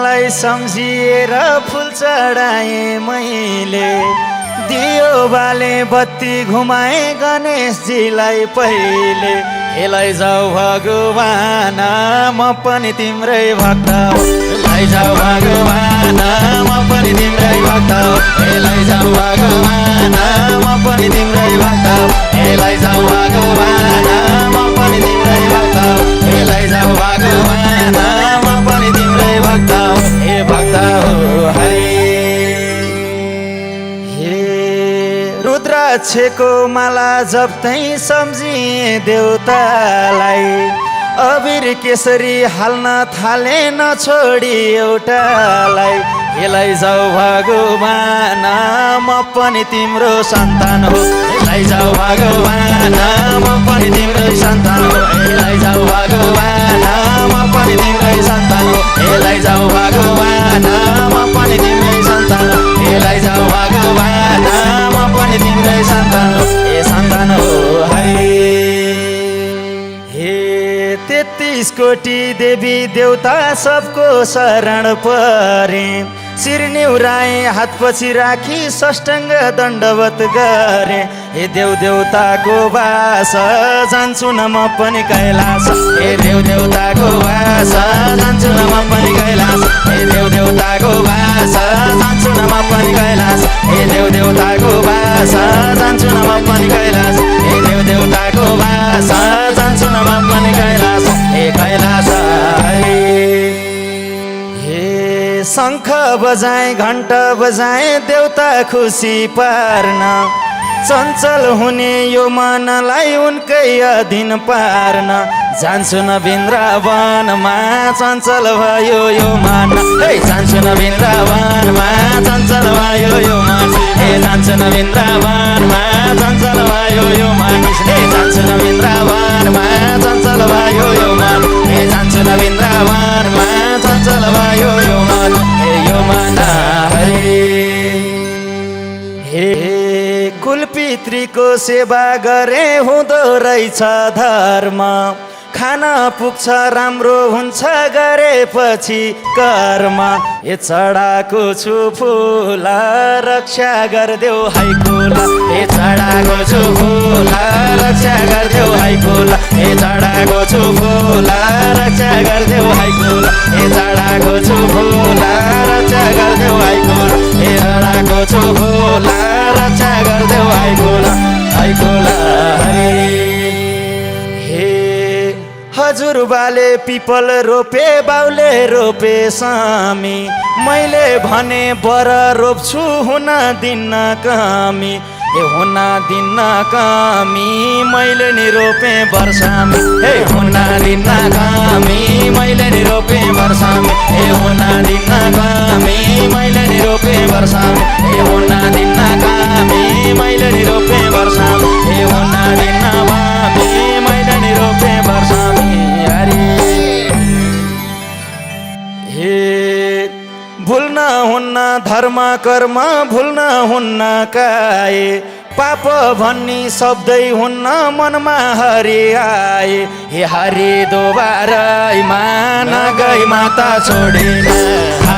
मलाई सम्झिएर फुल चढाए मैले दियो बाले बत्ती घुमाए गणेशजीलाई पहिले लैजाऊ भगवान म पनि तिम्रै भक्त लैजाऊ भगवान म पनि तिम्रै भक्त लैजाऊ भगवान म पनि तिम्रै भक्त लैजाऊ भगवान म पनि तिम्रै भक्त लैजाऊ भगवान म पनि तिम्रै भक्त हे भक्त हो हरि रुद्राक्षको माला जप्तै सम्झिए देउतालाई अबिर केसरी हाल्न थाले नछोडी एउटालाई लैजाऊ भगवान म पनि तिम्रो सन्तान हो लैजाऊ भगवान म पनि तिम्रै सन्तान हो लैजाऊ भगवान म पनि तिम्रै सन्तान हो लैजाऊ भगवान म पनि तिम्रै सन्तान हो लैजाऊ भगवान म पनि तिम्रै सन्तान हो सन्तान हो हे 33 कोटी देवी देवता सबको शरण परे शिर निहुराए हात पछि राखी सष्टाङ्ग दण्डवत गरे हे देव देवताको वास जान्छु न म पनि कैलाश हे देव देवताको वास जान्छु न म पनि कैलाश हे देव देवताको वास जान्छु न म पनि कैलाश हे देव देवताको वास जान्छु न म पनि कैलाश हे देव देवताको वास जान्छु न म पनि कैलाश हे कैलाश शङ्ख बजाए घण्टा बजाए देउता खुसी पार्न चञ्चल हुने यो मनलाई उनकै अधीन पार्न जान्छु न वृन्दावनमा चञ्चल भयो यो मन हे जान्छु न वृन्दावनमा चञ्चल भयो यो मन हे जान्छु न वृन्दावनमा चञ्चल भयो यो मन हे जान्छु न वृन्दावनमा चञ्चल भयो यो मन हे जान्छु न वृन्दावनमा चञ्चल भयो यो मन हे यो मन हे कुलपितृको सेवा गरे हुँदो रहेछ धर्म खाना पुग्छ राम्रो हुन्छ गरेपछि कर्म ए चढाको छु फुल रक्षा गरिदेऊ है कुल ए चढाको छु फुल रक्षा गरिदेऊ है कुल ए चढाको छु फुल रक्षा गरिदेऊ है कुल ए चढाको छु फुल रक्षा गरिदेऊ है कुल ए चढाको छु फुल रक्षा गरिदेऊ है कुल हजुर बाले पिपल रोपे बाउले रोपे सामी मैले भने बर रोप्छु हुन दिन्न कमी ए हुन दिन्न कमी मैले नि रोपे वर्षामी ए हुन दिन्न कमी मैले नि रोपे वर्षामी ए हुन दिन्न कमी मैले नि रोपे वर्षामी ए हुन दिन्न कमी मैले नि रोपे वर्षामी ए हुन दिन्न कमी मैले नि रोपे वर्षामी भुल्न हुन्न धर्म कर्म भुल्न हुन्न काए पाप भन्ने शब्दै हुन्न मनमा हरि आए हे हरि दोबारै मान गई माता छोडेर